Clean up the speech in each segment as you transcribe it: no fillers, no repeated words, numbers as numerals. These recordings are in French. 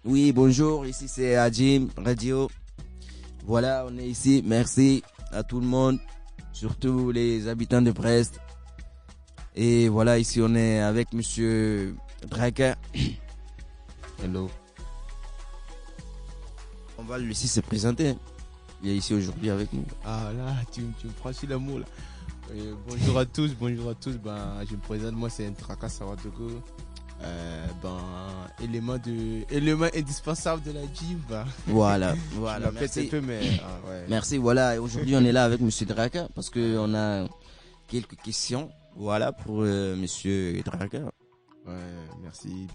Oui, bonjour, ici c'est Adjim Radio. Voilà, on est ici. Merci à tout le monde, surtout les habitants de Brest. Et voilà, ici on est avec Monsieur Draka. Hello. On va lui laisser se présenter. Il est ici aujourd'hui avec nous. Ah là, tu me prends sur l'amour là. Bonjour à tous, bonjour à tous. Ben, je me présente, moi c'est Ntraka Sawadogo. Élément indispensable de la gym. Ben. Voilà, Je voilà. m'appelle un Merci. peu, mais ouais. Merci, voilà. Et aujourd'hui on est là avec Monsieur Draka parce qu'on a quelques questions. Voilà pour Monsieur Draka. Ouais,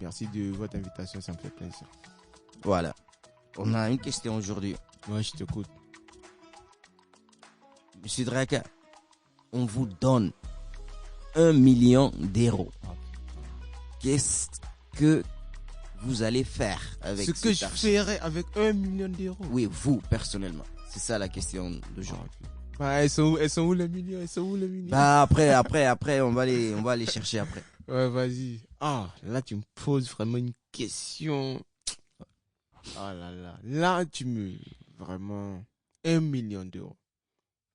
merci de votre invitation, ça me fait plaisir. Voilà. On a une question aujourd'hui. Moi, je t'écoute. Monsieur Draka, on vous donne 1 million d'euros. Qu'est-ce que vous allez faire avec Ce que cet je argent? ferais avec 1 million d'euros. Oui, vous, personnellement. C'est ça la question d'aujourd'hui. Bah, elles sont où les millions? Elles sont où les millions? Bah, après, on va les chercher après. Ouais, vas-y. Ah, là, tu me poses vraiment une question. Ah là là. Là, vraiment, 1 million d'euros.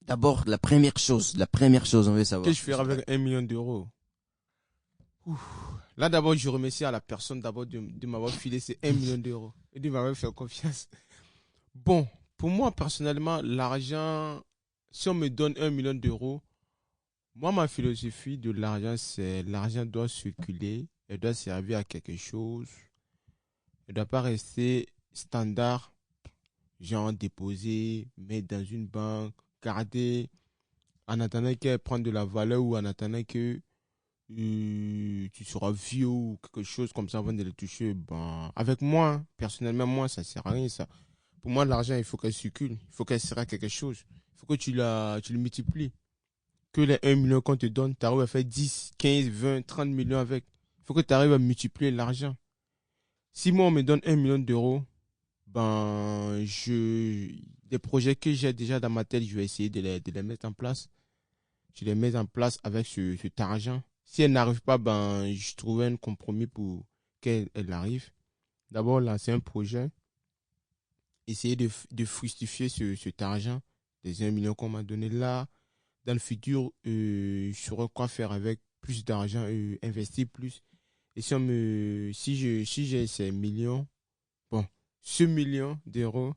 D'abord, la première chose, on veut savoir. Qu'est-ce que je ferais avec 1 million d'euros? Ouf. Là, d'abord, je remercie à la personne d'abord de m'avoir filé ces 1 million d'euros et de m'avoir fait confiance. Bon, pour moi, personnellement, l'argent, si on me donne 1 million d'euros, moi, ma philosophie de l'argent, c'est l'argent doit circuler, elle doit servir à quelque chose. Elle ne doit pas rester standard, genre déposer, mettre dans une banque, garder, en attendant qu'elle prenne de la valeur ou en attendant que tu seras vieux ou quelque chose comme ça avant de le toucher. Ben, avec moi, personnellement, moi, ça ne sert à rien, ça. Pour moi, l'argent, il faut qu'elle circule, il faut qu'elle sert à quelque chose. Il faut que tu le multiplies. Que les 1 million qu'on te donne, tu arrives à faire 10, 15, 20, 30 millions avec. Il faut que tu arrives à multiplier l'argent. Si moi, on me donne 1 million d'euros, ben, des projets que j'ai déjà dans ma tête, je vais essayer de les mettre en place. Je les mets en place avec cet argent. Si elle n'arrive pas, ben, je trouve un compromis pour qu'elle arrive. D'abord, lancer un projet, essayer de fructifier cet argent, des 1 million qu'on m'a donné là. Dans le futur, je saurai quoi faire avec plus d'argent, investir plus. Et si j'ai ces millions, bon, ce million d'euros,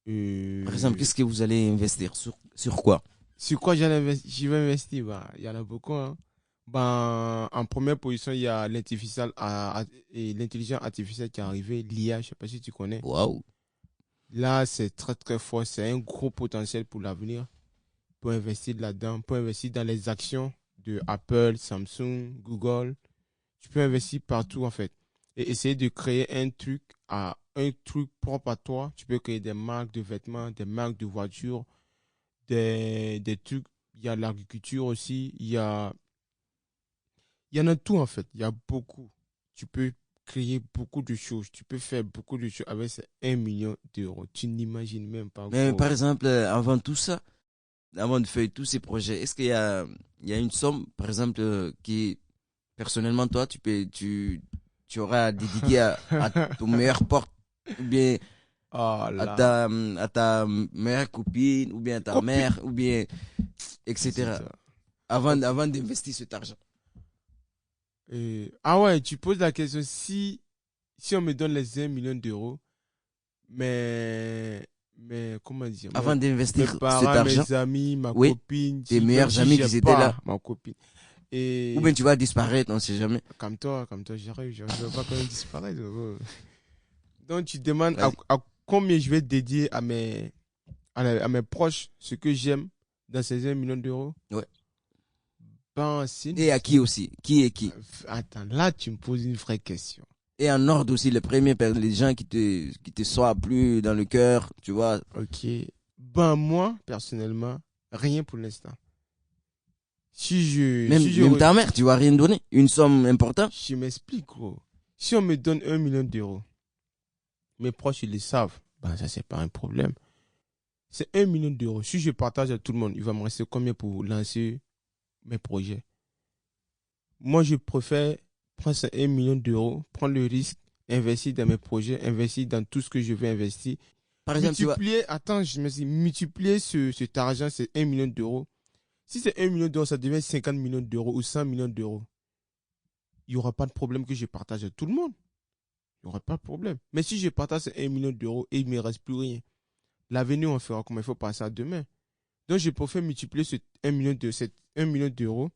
Par exemple, qu'est-ce que vous allez investir sur quoi? sur quoi je vais investir? Bah, il y en a beaucoup, hein. Ben, en première position, il y a l'intelligence artificielle qui est arrivée, l'IA, je ne sais pas si tu connais. Waouh. Là, c'est très très fort, c'est un gros potentiel pour l'avenir, pour investir là-dedans, pour investir dans les actions de Apple, Samsung, Google. Tu peux investir partout en fait et essayer de créer un truc propre à toi. Tu peux créer des marques de vêtements, des marques de voitures, des trucs. Il y a l'agriculture aussi. Il y en a tout en fait. Il y a beaucoup. Tu peux créer beaucoup de choses. Tu peux faire beaucoup de choses avec ces 1 million d'euros. Tu n'imagines même pas, Mais gros. par exemple, avant tout ça, avant de faire tous ces projets, est-ce qu'il y a une somme, par exemple, qui, personnellement, toi, tu auras dédié à ton meilleur pote, ou bien Ah là. à ta meilleure copine, ou bien à ta Copie. mère, ou bien, C'est etc. ça. Avant d'investir cet argent. Ah ouais, tu poses la question si on me donne les 1 million d'euros, mais comment dire, Avant mes d'investir cet parents, argent, mes amis, ma oui, copine, tes même meilleurs si amis j'ai qui étaient là, pas ma copine. ou bien Et tu vas disparaître, on sait jamais. comme toi, je veux pas quand même disparaître. Gros. Donc tu demandes Vas-y. à combien je vais dédier à mes proches ce que j'aime dans ces 1 million d'euros. Ouais. Ben, Et à qui aussi? Qui est qui? Attends, là tu me poses une vraie question. Et en ordre aussi, les gens qui te soient plus dans le cœur, tu vois. Ok. Ben, moi, personnellement, rien pour l'instant. Même ta mère, tu vas rien donner. Une somme importante. Je m'explique, gros. Si on me donne 1 million d'euros, mes proches, ils le savent. Ben, ça, c'est pas un problème. C'est 1 million d'euros. Si je partage à tout le monde, il va me rester combien pour lancer mes projets? Moi, je préfère prendre ces 1 million d'euros, prendre le risque investir dans mes projets, investir dans tout ce que je veux investir. Par exemple, tu vois, Multiplier, attends, je me suis multiplier cet argent, c'est 1 million d'euros. Si c'est 1 million d'euros, ça devient 50 millions d'euros ou 100 millions d'euros. Il n'y aura pas de problème que je partage à tout le monde. Il n'y aura pas de problème. Mais si je partage ces 1 million d'euros et il ne me reste plus rien, l'avenir, on fera comment? Il faut passer à demain. Donc, je préfère multiplier cet 1 million d'euros.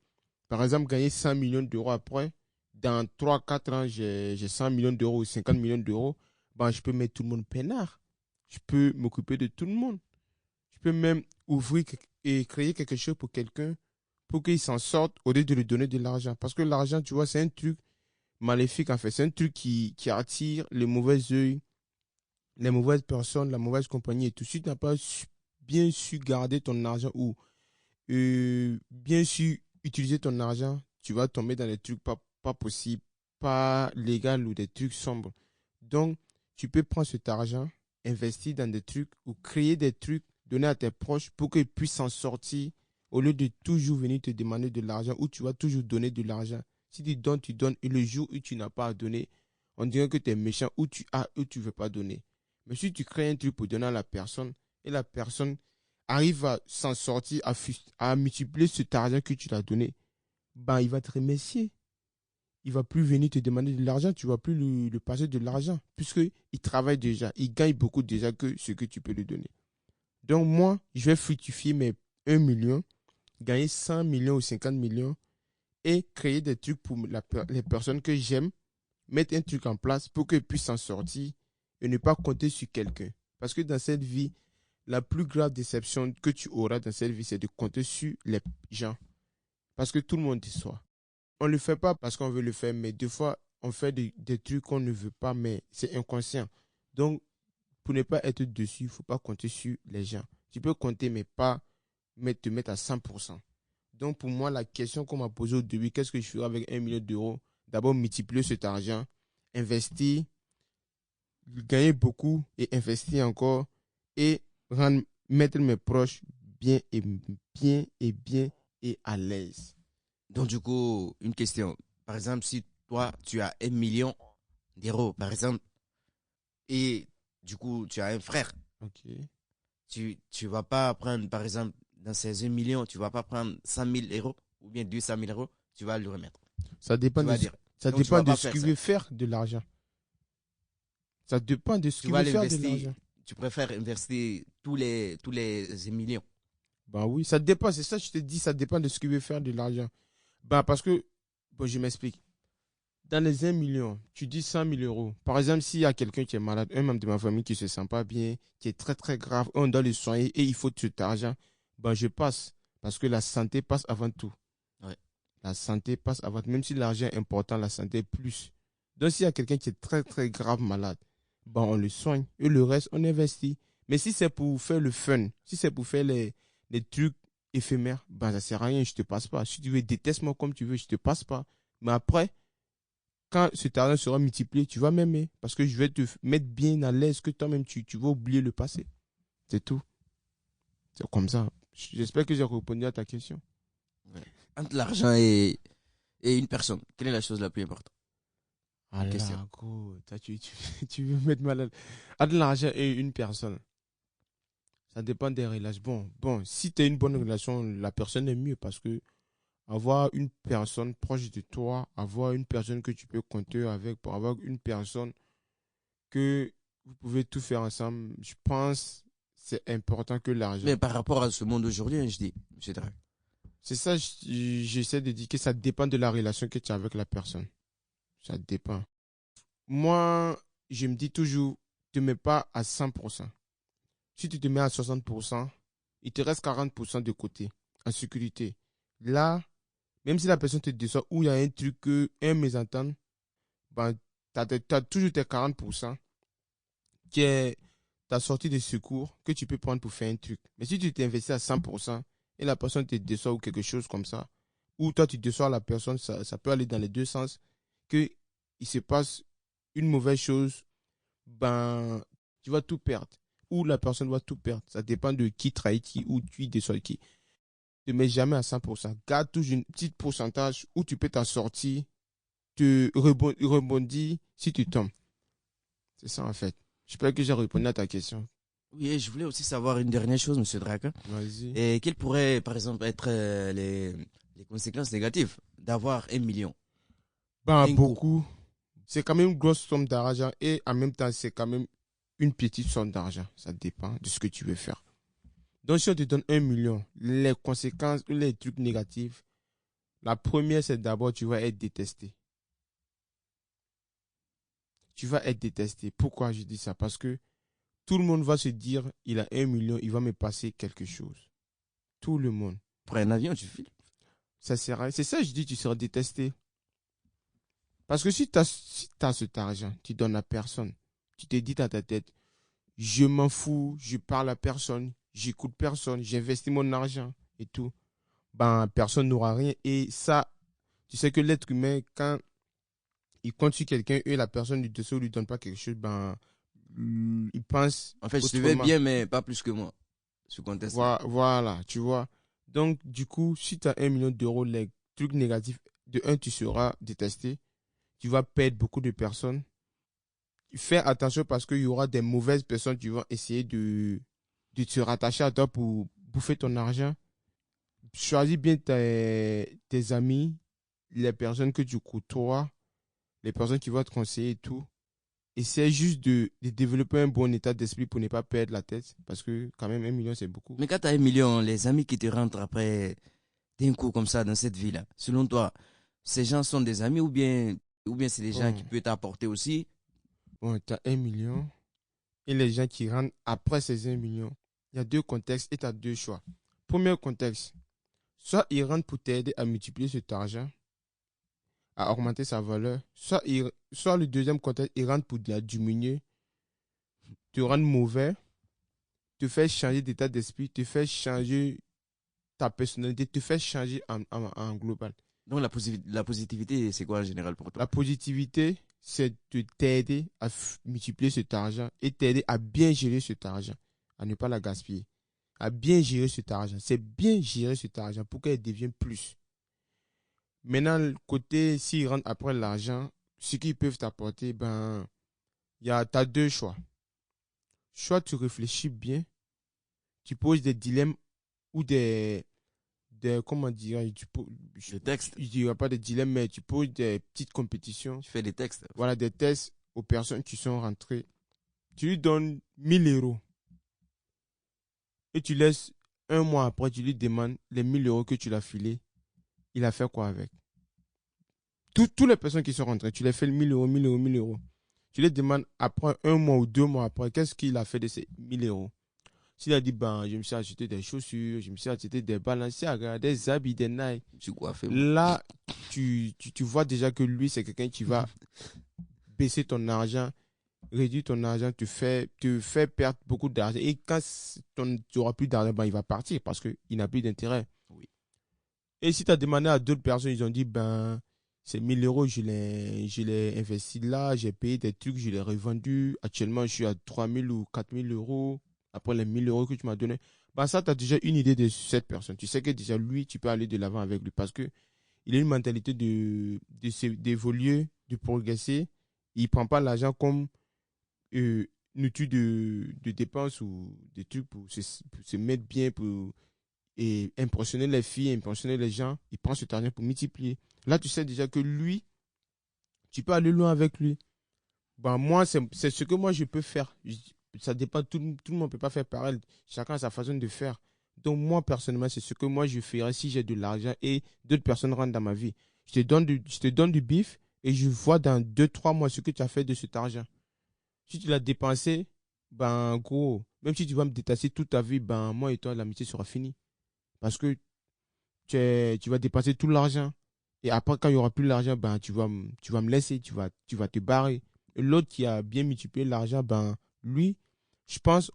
Par exemple, gagner 100 millions d'euros après. Dans 3 4 ans, j'ai 100 millions d'euros ou 50 millions d'euros. Ben, je peux mettre tout le monde peinard. Je peux m'occuper de tout le monde. Je peux même ouvrir et créer quelque chose pour quelqu'un pour qu'il s'en sorte au lieu de lui donner de l'argent. Parce que l'argent, tu vois, c'est un truc maléfique en fait. C'est un truc qui attire les mauvais yeux, les mauvaises personnes, la mauvaise compagnie et tout. Si tu n'as pas bien su garder ton argent ou bien su utiliser ton argent, tu vas tomber dans des trucs pas possibles, pas légaux ou des trucs sombres. Donc, tu peux prendre cet argent, investir dans des trucs ou créer des trucs, donner à tes proches pour qu'ils puissent s'en sortir au lieu de toujours venir te demander de l'argent ou tu vas toujours donner de l'argent. Si tu donnes et le jour où tu n'as pas à donner, on dirait que tu es méchant ou tu as ou tu ne veux pas donner. Mais si tu crées un truc pour donner à la personne et la personne arrive à s'en sortir, à multiplier cet argent que tu l'as donné, ben, il va te remercier. Il va plus venir te demander de l'argent, tu vas plus lui passer de l'argent, puisqu'il travaille déjà, il gagne beaucoup déjà que ce que tu peux lui donner. Donc moi, je vais fructifier mes 1 million, gagner 100 millions ou 50 millions et créer des trucs pour les personnes que j'aime, mettre un truc en place pour qu'ils puissent s'en sortir et ne pas compter sur quelqu'un. Parce que dans cette vie, la plus grave déception que tu auras dans cette vie, c'est de compter sur les gens. Parce que tout le monde déçoit. On ne le fait pas parce qu'on veut le faire, mais des fois, on fait des trucs qu'on ne veut pas, mais c'est inconscient. Donc, pour ne pas être dessus, il ne faut pas compter sur les gens. Tu peux compter, mais pas te mettre à 100%. Donc, pour moi, la question qu'on m'a posée au début, qu'est-ce que je ferai avec 1 million d'euros? D'abord, multiplier cet argent, investir, gagner beaucoup et investir encore et mettre mes proches bien et à l'aise. donc du coup, une question. Par exemple, si toi, tu as 1 million d'euros, par exemple, et du coup, tu as un frère, Ok. tu vas pas prendre, par exemple, dans ces 1 million, tu vas pas prendre 100 000 euros ou bien 200 000 euros, tu vas le remettre. Ça dépend Tu de, vas dire. ça Donc, tu dépend vas de pas ce faire qu'il ça. veut faire de l'argent. Ça dépend de ce Tu qu'il vas veut faire de l'investir, l'argent. tu préfères investir tous les 1 millions. Bah oui, ça dépend. C'est ça que je te dis, ça dépend de ce qu'il veut faire de l'argent. Bah parce que, bon, je m'explique. Dans les 1 million, tu dis 100 000 euros. Par exemple, s'il y a quelqu'un qui est malade, un membre de ma famille qui ne se sent pas bien, qui est très très grave, on doit le soigner et il faut cet argent, ben je passe. Parce que la santé passe avant tout. Ouais. La santé passe avant tout. Même si l'argent est important, la santé est plus. Donc s'il y a quelqu'un qui est très très grave malade, ben on le soigne. Et le reste, on investit. Mais si c'est pour faire le fun, si c'est pour faire les trucs éphémères, ben ça ne sert à rien, je ne te passe pas. Si tu veux, déteste-moi comme tu veux, je ne te passe pas. Mais après, quand cet argent sera multiplié, tu vas m'aimer. Parce que je vais te mettre bien à l'aise que toi-même, tu vas oublier le passé. C'est tout. C'est comme ça. J'espère que j'ai répondu à ta question. Ouais. Entre l'argent et une personne, quelle est la chose la plus importante? Ah Question. là, gros, tu veux me mettre mal à l'aise. Entre l'argent et une personne, ça dépend des relations. Bon, si tu as une bonne relation, la personne est mieux parce que avoir une personne proche de toi, avoir une personne que tu peux compter avec, pour avoir une personne que vous pouvez tout faire ensemble, je pense que c'est important que l'argent. Mais par rapport à ce monde d'aujourd'hui, hein, je dis, monsieur Drake. C'est ça, j'essaie de dire que ça dépend de la relation que tu as avec la personne. Ça dépend. Moi, je me dis toujours, ne te mets pas à 100%. Si tu te mets à 60%, il te reste 40% de côté, en sécurité. Là, même si la personne te déçoit ou il y a un truc, un mésentente, ben, tu as toujours tes 40% qui est ta sortie de secours que tu peux prendre pour faire un truc. Mais si tu t'investis à 100% et la personne te déçoit ou quelque chose comme ça, ou toi tu déçois la personne, ça peut aller dans les deux sens, qu'il se passe une mauvaise chose, ben, tu vas tout perdre. Ou la personne va tout perdre. Ça dépend de qui trahit qui ou qui déçoit qui. Ne te mets jamais à 100%. Garde toujours une petite pourcentage où tu peux t'en sortir, te rebondir si tu tombes. C'est ça, en fait. J'espère que j'ai répondu à ta question. Oui, et je voulais aussi savoir une dernière chose, Monsieur Draka. Vas-y. Et quelles pourraient, par exemple, être les conséquences négatives d'avoir 1 million Ben, d'un coup? beaucoup. C'est quand même une grosse somme d'argent et en même temps, c'est quand même une petite somme d'argent. Ça dépend de ce que tu veux faire. Donc, si on te donne 1 million, les conséquences ou les trucs négatifs, la première, c'est d'abord, tu vas être détesté. Tu vas être détesté. Pourquoi je dis ça? Parce que tout le monde va se dire, il a 1 million, il va me passer quelque chose. Tout le monde. Pour un avion, tu files. Ça sert à rien. C'est ça, je dis, tu seras détesté. Parce que si tu as cet argent, tu donnes à personne. Tu te dis dans ta tête, je m'en fous, je parle à personne, j'écoute personne, j'investis mon argent et tout. Ben, personne n'aura rien. Et ça, tu sais que l'être humain, quand il compte sur quelqu'un et la personne lui dessous lui donne pas quelque chose, ben, il pense En fait, je te vais autrement. bien, mais pas plus que moi. Ce contexte-là. Voilà, tu vois. Donc, du coup, si tu as 1 million d'euros, les trucs négatifs, de un, tu seras détesté. Tu vas perdre beaucoup de personnes. Fais attention parce qu'il y aura des mauvaises personnes qui vont essayer de se rattacher à toi pour bouffer ton argent. Choisis bien tes amis, les personnes que tu côtoies, les personnes qui vont te conseiller et tout. Essaie juste de développer un bon état d'esprit pour ne pas perdre la tête. Parce que quand même, 1 million, c'est beaucoup. Mais quand tu as 1 million, les amis qui te rentrent après d'un coup comme ça dans cette vie-là, selon toi, ces gens sont des amis ou bien c'est des gens qui Bon, peuvent t'apporter aussi? bon tu as 1 million. Et les gens qui rentrent après ces 1 million, il y a deux contextes et tu as deux choix. Premier contexte, soit ils rentrent pour t'aider à multiplier cet argent, à augmenter sa valeur, soit le deuxième contexte, ils rentrent pour la diminuer, te rendre mauvais, te faire changer d'état d'esprit, te faire changer ta personnalité, te faire changer en global. Donc la positivité, c'est quoi en général pour toi? La positivité, c'est de t'aider à multiplier cet argent et t'aider à bien gérer cet argent, à ne pas la gaspiller, à bien gérer cet argent. C'est bien gérer cet argent pour qu'elle devienne plus. Maintenant, le côté, s'ils rentrent après l'argent, ce qu'ils peuvent t'apporter, ben, t'as deux choix. Soit tu réfléchis bien, tu poses des dilemmes ou comment dire, Les textes, je dirais pas des dilemmes, mais tu poses des petites compétitions. tu fais des textes. Voilà, des tests aux personnes qui sont rentrées. Tu lui donnes 1 000 € et tu laisses un mois après, tu lui demandes les 1 000 € que tu l'as filé. Il a fait quoi avec? Toutes les personnes qui sont rentrées, tu les fais 1 000 €, 1 000 €, 1 000 €. Tu les demandes après un mois ou 2 mois après, qu'est-ce qu'il a fait de ces 1 000 €? S'il a dit, ben, je me suis acheté des chaussures, je me suis acheté des Balenciaga, des habits, des Nike. Tu coiffes, moi. Là, tu vois déjà que lui, c'est quelqu'un qui va baisser ton argent, réduire ton argent, te fait perdre beaucoup d'argent. Et quand tu n'auras plus d'argent, ben, il va partir parce qu'il n'a plus d'intérêt. Oui. Et si tu as demandé à d'autres personnes, ils ont dit, ben, ces 1 000 €, je l'ai investi là, j'ai payé des trucs, je l'ai revendu. Actuellement, je suis à 3 000 ou 4 000 € après les 1 000 € que tu m'as donné. Ben, ça, tu as déjà une idée de cette personne. Tu sais que déjà, lui, tu peux aller de l'avant avec lui parce que il a une mentalité d'évoluer, de progresser. Il ne prend pas l'argent comme une outil de dépense ou des trucs pour se mettre bien, pour impressionner les filles, impressionner les gens. Il prend cet argent pour multiplier. Là, tu sais déjà que lui, tu peux aller loin avec lui. Ben, moi, c'est ce que moi, je peux faire. Ça dépend, tout le monde ne peut pas faire pareil. Chacun a sa façon de faire. Donc, moi, personnellement, c'est ce que moi, je ferais si j'ai de l'argent et d'autres personnes rentrent dans ma vie. Je te donne du bif et je vois dans 2, 3 mois ce que tu as fait de cet argent. Si tu l'as dépensé, ben, gros, même si tu vas me détasser toute ta vie, ben, moi et toi, l'amitié sera finie. Parce que tu vas dépenser tout l'argent. Et après, quand il n'y aura plus l'argent, ben, tu vas me laisser, tu vas te barrer. Et l'autre qui a bien multiplié l'argent, ben, lui, je pense,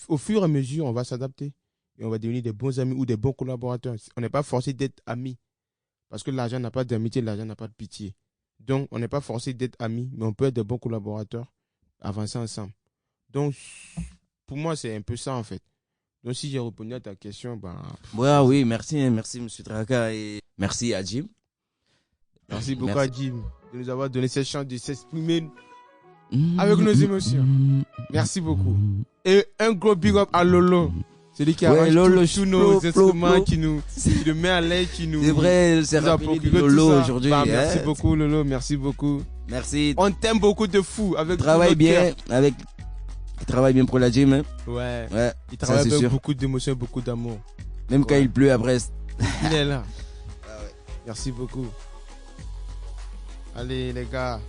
au fur et à mesure, on va s'adapter. Et on va devenir des bons amis ou des bons collaborateurs. On n'est pas forcé d'être amis. Parce que l'argent n'a pas d'amitié, l'argent n'a pas de pitié. Donc, on n'est pas forcé d'être amis, mais on peut être des bons collaborateurs, avancer ensemble. Donc, pour moi, c'est un peu ça, en fait. Donc, si j'ai répondu à ta question, ben, Ouais, oui, merci, hein, merci, Monsieur Draka, et merci à Jim. merci beaucoup à Merci. Jim de nous avoir donné cette chance de s'exprimer avec nos émotions. Merci beaucoup. Et un gros big up à Lolo. Celui qui arrange tous nos instruments, qui nous met à l'aise, qui nous... C'est vrai, c'est rapide de Lolo aujourd'hui. Bah, merci beaucoup Lolo, merci beaucoup. Merci. On t'aime beaucoup de fou. Avec travaille bien, il travaille bien pour la gym. Hein. Ouais. Ouais. Il travaille avec beaucoup d'émotion, beaucoup d'amour. Même quand il pleut à Brest. Il est là. Ah ouais. Merci beaucoup. Allez les gars,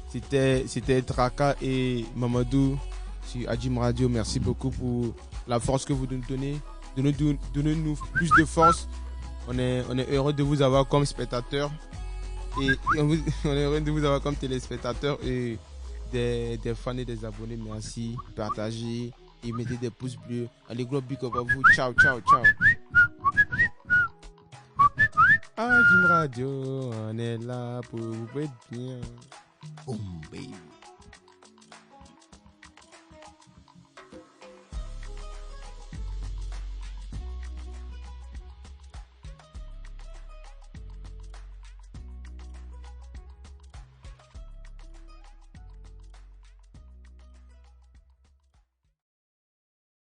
c'était Draka et Mamadou sur Ajim Radio. Merci beaucoup pour la force que vous nous donnez. Donnez-nous plus de force. On est heureux de vous avoir comme spectateur. Et on est heureux de vous avoir comme téléspectateur et des fans et des abonnés. Merci. Partagez et mettez des pouces bleus. Allez, gros big up à vous. Ciao, ciao, ciao. Ajim Radio, on est là pour vous être bien. Boom, baby.